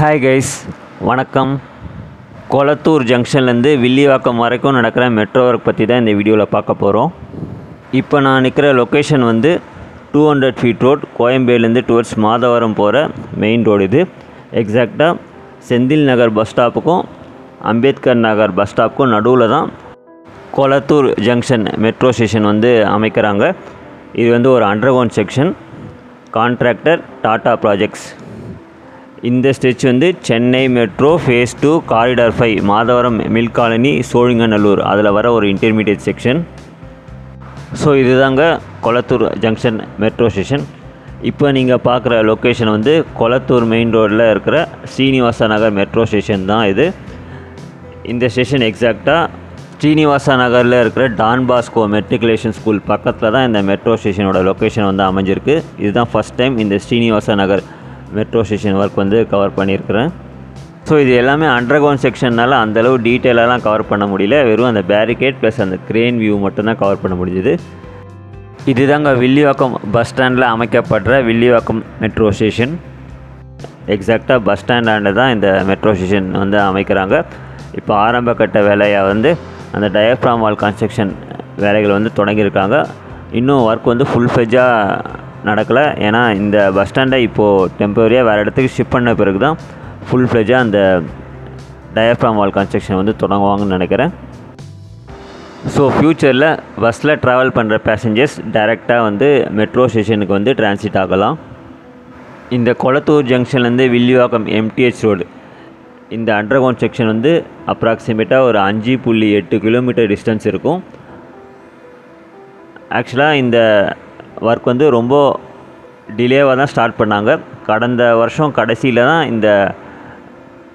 Hi guys, வணக்கம். கொளத்தூர் ஜங்ஷன்லேருந்து வில்லிவாக்கம் வரைக்கும் நடக்கிற மெட்ரோ ஒர்க் பற்றி தான் இந்த வீடியோவில் பார்க்க போகிறோம். இப்போ நான் நிற்கிற லொக்கேஷன் வந்து 200 ஃபீட் ரோட், கோயம்பேடுலேருந்து டுவர்ட்ஸ் மாதவரம் போகிற மெயின் ரோடு. இது எக்ஸாக்டாக செந்தில் நகர் பஸ் ஸ்டாப்புக்கும் அம்பேத்கர் நகர் பஸ் ஸ்டாப்புக்கும் நடுவில் தான் கொளத்தூர் ஜங்ஷன் மெட்ரோ ஸ்டேஷன் வந்து அமைக்கிறாங்க. இது வந்து ஒரு underground section. Contractor Tata projects. இந்த ஸ்டெச் வந்து Chennai metro face 2 corridor 5 Madhavaram mill colony Sholinganallur அதில் வர ஒரு இன்டர்மீடியட் செக்ஷன். ஸோ இதுதாங்க கொளத்தூர் ஜங்ஷன் மெட்ரோ ஸ்டேஷன். இப்போ நீங்கள் பார்க்குற லொக்கேஷன் வந்து கொளத்தூர் மெயின் ரோடில் இருக்கிற ஸ்ரீனிவாசா நகர் மெட்ரோ ஸ்டேஷன் தான் இது. இந்த ஸ்டேஷன் எக்ஸாக்டாக ஸ்ரீனிவாசா நகரில் இருக்கிற டான் பாஸ்கோ மெட்ரிகுலேஷன் ஸ்கூல் பக்கத்தில் தான் இந்த மெட்ரோ ஸ்டேஷனோட லொக்கேஷன் வந்து அமைஞ்சிருக்கு. இதுதான் ஃபஸ்ட் டைம் இந்த ஸ்ரீனிவாசா நகர் மெட்ரோ ஸ்டேஷன் ஒர்க் வந்து கவர் பண்ணியிருக்கிறேன். ஸோ இது எல்லாமே அண்டர்கிரவுண்ட் செக்ஷன்னால் அந்தளவு டீட்டெயிலெலாம் கவர் பண்ண முடியல. வெறும் அந்த பேரிகேட் ப்ளஸ் அந்த கிரேன் வியூ மட்டும்தான் கவர் பண்ண முடிஞ்சுது. இதுதாங்க வில்லிவாக்கம் பஸ் ஸ்டாண்டில் அமைக்கப்படுற வில்லிவாக்கம் மெட்ரோ ஸ்டேஷன். எக்ஸாக்டாக பஸ் ஸ்டாண்டாண்டு தான் இந்த மெட்ரோ ஸ்டேஷன் வந்து அமைக்கிறாங்க. இப்போ ஆரம்ப கட்ட வேலையை வந்து அந்த டயஃப்ராம் வால் கன்ஸ்ட்ரக்ஷன் வேலைகள் வந்து தொடங்கியிருக்காங்க. இன்னும் ஒர்க் வந்து ஃபுல் ஃபெஜ்ஜாக நடக்கலை. ஏன்னா இந்த பஸ் ஸ்டாண்டை இப்போது டெம்பரரியாக வேறு இடத்துக்கு ஷிஃப்ட் பண்ண பிறகு தான் ஃபுல் ஃப்ளெஜாக அந்த டயஃப்ராம் வால் கன்ஸ்ட்ரக்ஷன் வந்து தொடங்குவாங்கன்னு நினைக்கிறேன். ஸோ ஃப்யூச்சரில் பஸ்ஸில் ட்ராவல் பண்ணுற பேசஞ்சர்ஸ் டைரெக்டாக வந்து மெட்ரோ ஸ்டேஷனுக்கு வந்து டிரான்சிட் ஆகலாம். இந்த கொளத்தூர் ஜங்ஷன்லேருந்து வில்லிவாக்கம் எம்டிஹெச் ரோடு இந்த அண்டர்கிரவுண்ட் செக்ஷன் வந்து அப்ராக்சிமேட்டாக ஒரு 5.8 கிலோமீட்டர் டிஸ்டன்ஸ் இருக்கும். ஆக்சுவலாக இந்த ஒர்க் வந்து ரொம்ப டிலேவாக தான் ஸ்டார்ட் பண்ணாங்க. கடந்த வருஷம் கடைசியில் தான் இந்த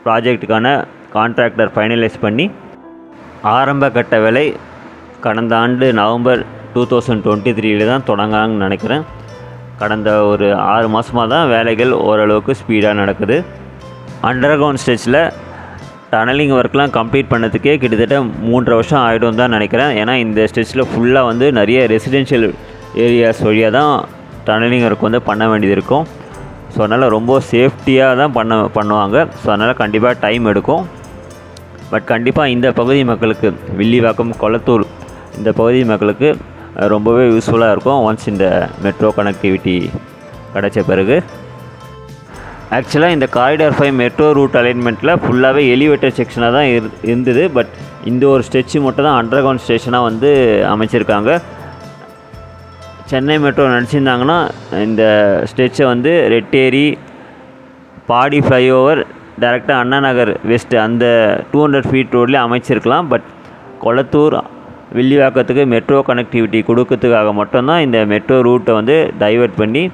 ப்ராஜெக்டுக்கான கான்ட்ராக்டர் ஃபைனலைஸ் பண்ணி ஆரம்ப கட்ட வேலை கடந்த ஆண்டு நவம்பர் 2023 தான் தொடங்காங்கன்னு நினைக்கிறேன். கடந்த ஒரு 6 மாதமாக தான் வேலைகள் ஓரளவுக்கு ஸ்பீடாக நடக்குது. அண்டர்கிரவுண்ட் ஸ்டெச்சில் டனலிங் ஒர்க்லாம் கம்ப்ளீட் பண்ணதுக்கே கிட்டத்தட்ட 3.5 வருஷம் ஆகிடும் தான் நினைக்கிறேன். ஏன்னா இந்த ஸ்டெச்சில் ஃபுல்லாக வந்து நிறைய ரெசிடென்ஷியல் ஏரியாஸ் வழியாக தான் டனலிங் ஒர்க் வந்து பண்ண வேண்டியது இருக்கும். ஸோ அதனால் ரொம்ப சேஃப்டியாக தான் பண்ணுவாங்க. ஸோ அதனால் கண்டிப்பாக டைம் எடுக்கும். பட் கண்டிப்பாக இந்த பகுதி மக்களுக்கு, வில்லிவாக்கம், கொளத்தூர் இந்த பகுதி மக்களுக்கு ரொம்பவே யூஸ்ஃபுல்லாக இருக்கும் ஒன்ஸ் இந்த மெட்ரோ கனெக்டிவிட்டி கிடச்ச பிறகு. ஆக்சுவலாக இந்த காரிடார் 5 மெட்ரோ ரூட் அலைன்மெண்ட்டில் ஃபுல்லாகவே எலிவேட்டர் செக்ஷனாக தான் இருந்தது. பட் இந்த ஒரு ஸ்டெச்சு மட்டும் தான் அண்டர்கிரவுண்ட் ஸ்டேஷனாக வந்து அமைச்சிருக்காங்க. சென்னை மெட்ரோ நினச்சிருந்தாங்கன்னா இந்த ஸ்டெச்சை வந்து ரெட்டேரி, பாடி ஃப்ளைஓவர், டைரெக்டாக அண்ணா நகர் வெஸ்ட்டு அந்த 200 ஃபீட் ரோட்லேயே அமைச்சிருக்கலாம். பட் கொளத்தூர் வில்லிவாக்கத்துக்கு மெட்ரோ கனெக்டிவிட்டி கொடுக்கறதுக்காக மட்டும்தான் இந்த மெட்ரோ ரூட்டை வந்து டைவர்ட் பண்ணி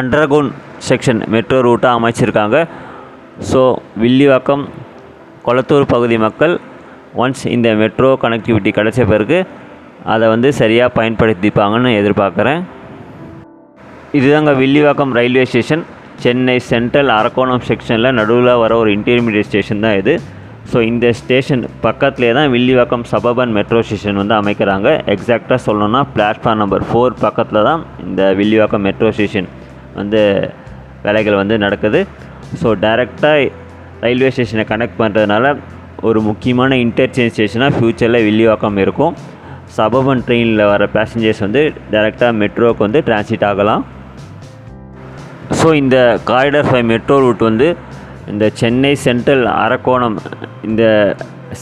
அண்டர்கிரவுண்ட் செக்ஷன் மெட்ரோ ரூட்டாக அமைச்சிருக்காங்க. ஸோ வில்லிவாக்கம், கொளத்தூர் பகுதி மக்கள் ஒன்ஸ் இந்த மெட்ரோ கனெக்டிவிட்டி கிடச்ச பிறகு அதை வந்து சரியாக பயன்படுத்திப்பாங்கன்னு எதிர்பார்க்குறேன். இதுதாங்க Villivakkam railway station. Chennai central Arakkonam செக்ஷனில் நடுவில் வர ஒரு இன்டர்மீடியட் ஸ்டேஷன் தான் இது. ஸோ இந்த ஸ்டேஷன் பக்கத்துலேயே தான் வில்லிவாக்கம் சபர்பன் மெட்ரோ ஸ்டேஷன் வந்து அமைக்கிறாங்க. எக்ஸாக்டாக சொல்லணும்னா பிளாட்ஃபார்ம் நம்பர் 4 பக்கத்தில் தான் இந்த வில்லிவாக்கம் மெட்ரோ ஸ்டேஷன் வந்து வேலைகள் வந்து நடக்குது. ஸோ டைரெக்டாக ரயில்வே ஸ்டேஷனை கனெக்ட் பண்ணுறதுனால ஒரு முக்கியமான இன்டர்சேஞ்ச் ஸ்டேஷனாக ஃப்யூச்சரில் வில்லிவாக்கம் இருக்கும். சபர்பன் ட்ரெயினில் வர பேசஞ்சர்ஸ் வந்து டைரெக்டாக மெட்ரோவுக்கு வந்து டிரான்சிட் ஆகலாம். ஸோ இந்த காரிடார் 5 மெட்ரோ ரூட் வந்து இந்த சென்னை சென்ட்ரல் அரக்கோணம் இந்த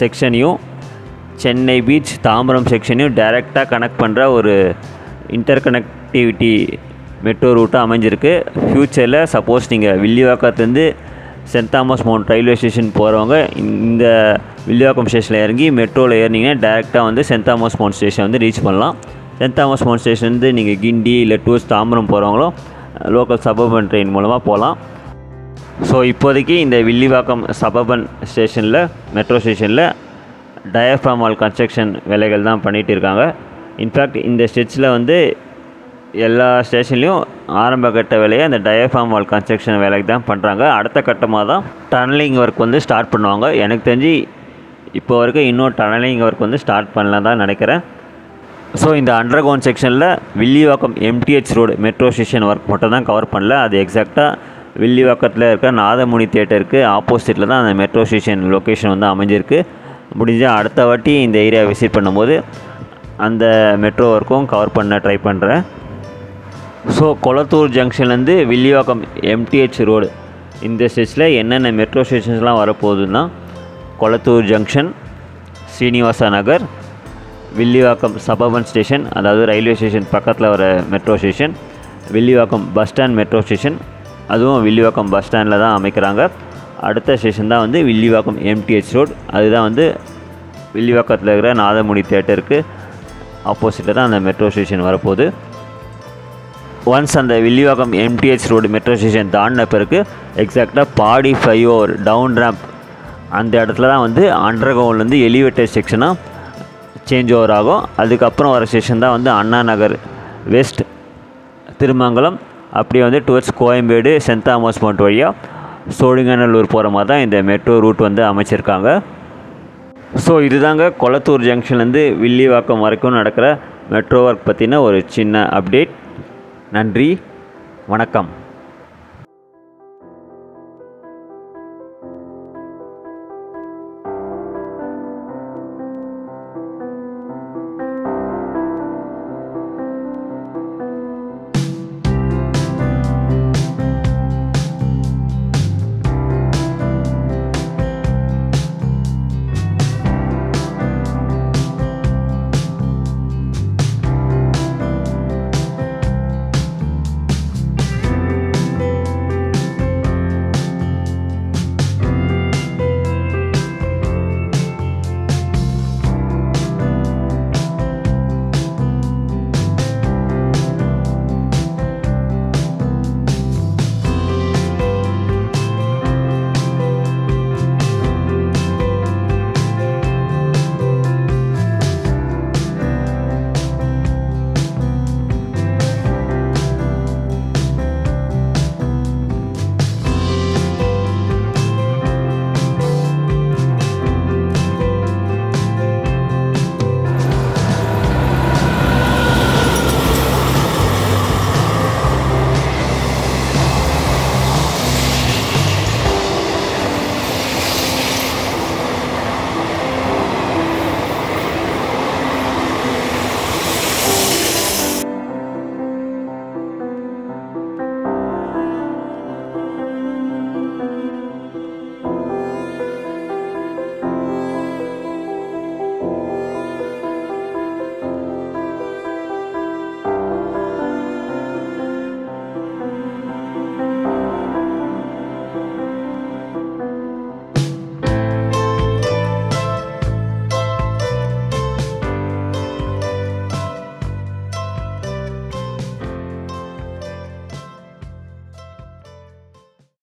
செக்ஷனையும் சென்னை பீச் தாம்பரம் செக்ஷனையும் டைரெக்டாக கனெக்ட் பண்ணுற ஒரு இன்டர் கனெக்டிவிட்டி மெட்ரோ ரூட்டாக அமைஞ்சிருக்கு. ஃப்யூச்சரில் சப்போஸ் நீங்கள் வில்லிவாக்கத்துலேருந்து Saint Thomas Mount railway station போகிறவங்க இந்த வில்லிவாக்கம் ஸ்டேஷனில் இறங்கி மெட்ரோவில் ஏறினீங்கன்னா டேரெக்டாக வந்து சென்ட் தாமஸ் மவுண்ட் ஸ்டேஷன் வந்து ரீச் பண்ணலாம். சென்ட் தாமஸ் மவுண்ட் ஸ்டேஷன் வந்து நீங்கள் கிண்டி இல்லை டூர்ஸ் தாம்பரம் போகிறவங்களும் லோக்கல் சபர்பன் ட்ரெயின் மூலமாக போகலாம். ஸோ இப்போதைக்கு இந்த வில்லிவாக்கம் சபர்பன் ஸ்டேஷனில் மெட்ரோ ஸ்டேஷனில் டயஃப்ராம் வால் கன்ஸ்ட்ரக்ஷன் வேலைகள் தான் பண்ணிகிட்டு இருக்காங்க. இன்ஃபேக்ட் இந்த ஸ்டெச்சில் வந்து எல்லா ஸ்டேஷன்லேயும் ஆரம்ப கட்ட வேலையை அந்த டயஃப்ராம் வால் கன்ஸ்ட்ரக்ஷன் வேலைக்கு தான் பண்ணுறாங்க. அடுத்த கட்டமாக தான் டனலிங் ஒர்க் வந்து ஸ்டார்ட் பண்ணுவாங்க. எனக்கு தெரிஞ்சு இப்போ வரைக்கும் இன்னும் டனலிங் ஒர்க் வந்து ஸ்டார்ட் பண்ணலாம் தான் நினைக்கிறேன். ஸோ இந்த அண்டர்கிரவுண்ட் செக்ஷனில் Villivakkam MTH road metro station work மட்டும் தான் கவர் பண்ணல. அது எக்ஸாக்டாக வில்லிவாக்கத்தில் இருக்க நாதமுனி தியேட்டருக்கு ஆப்போசிட்டில் தான் அந்த மெட்ரோ ஸ்டேஷன் லொக்கேஷன் வந்து அமைஞ்சிருக்கு. முடிஞ்சால் அடுத்த வாட்டி இந்த ஏரியா விசிட் பண்ணும்போது அந்த மெட்ரோ ஒர்க்கும் கவர் பண்ண ட்ரை பண்ணுறேன். ஸோ கொளத்தூர் ஜங்ஷன்லேருந்து வில்லிவாக்கம் எம்டிஹெச் ரோடு இந்த ஸ்டேஜில் என்னென்ன மெட்ரோ ஸ்டேஷன்ஸ்லாம் வரப்போகுதுன்னா Kolathur junction, Srinivasa Nagar, Villivakkam suburban station அதாவது ரயில்வே ஸ்டேஷன் பக்கத்தில் வர metro station, Villivakkam bus stand metro station, அதுவும் வில்லிவாக்கம் பஸ் ஸ்டாண்டில் தான் அமைக்கிறாங்க. அடுத்த ஸ்டேஷன் தான் வந்து வில்லிவாக்கம் எம்டிஹெச் ரோடு. அதுதான் வந்து வில்லிவாக்கத்தில் இருக்கிற நாதமுனி தியேட்டருக்கு ஆப்போசிட்டில் தான் அந்த மெட்ரோ ஸ்டேஷன் வரப்போகுது. ஒன்ஸ் அந்த Villivakkam MTH road metro station தாண்டின பிறகு எக்ஸாக்டாக பாடி ஃப்ளைஓவர் டவுன் ரேம்ப் அந்த இடத்துல தான் வந்து அண்டர் கிரவுண்ட்லேருந்து எலிவேட்டட் செக்ஷனாக சேஞ்ச் ஓவர் ஆகும். அதுக்கப்புறம் வர ஸ்டேஷன் தான் வந்து அண்ணா நகர் வெஸ்ட், திருமங்கலம், அப்படியே வந்து towards Koyambedu, saint Thomas mount வழியாக சோழிங்கநல்லூர் போகிற மாதிரி தான் இந்த மெட்ரோ ரூட் வந்து அமைச்சிருக்காங்க. ஸோ இதுதாங்க கொளத்தூர் ஜங்ஷன்லேருந்து வில்லிவாக்கம் வரைக்கும் நடக்கிற மெட்ரோ ஒர்க் பற்றின ஒரு சின்ன அப்டேட். நன்றி, வணக்கம்.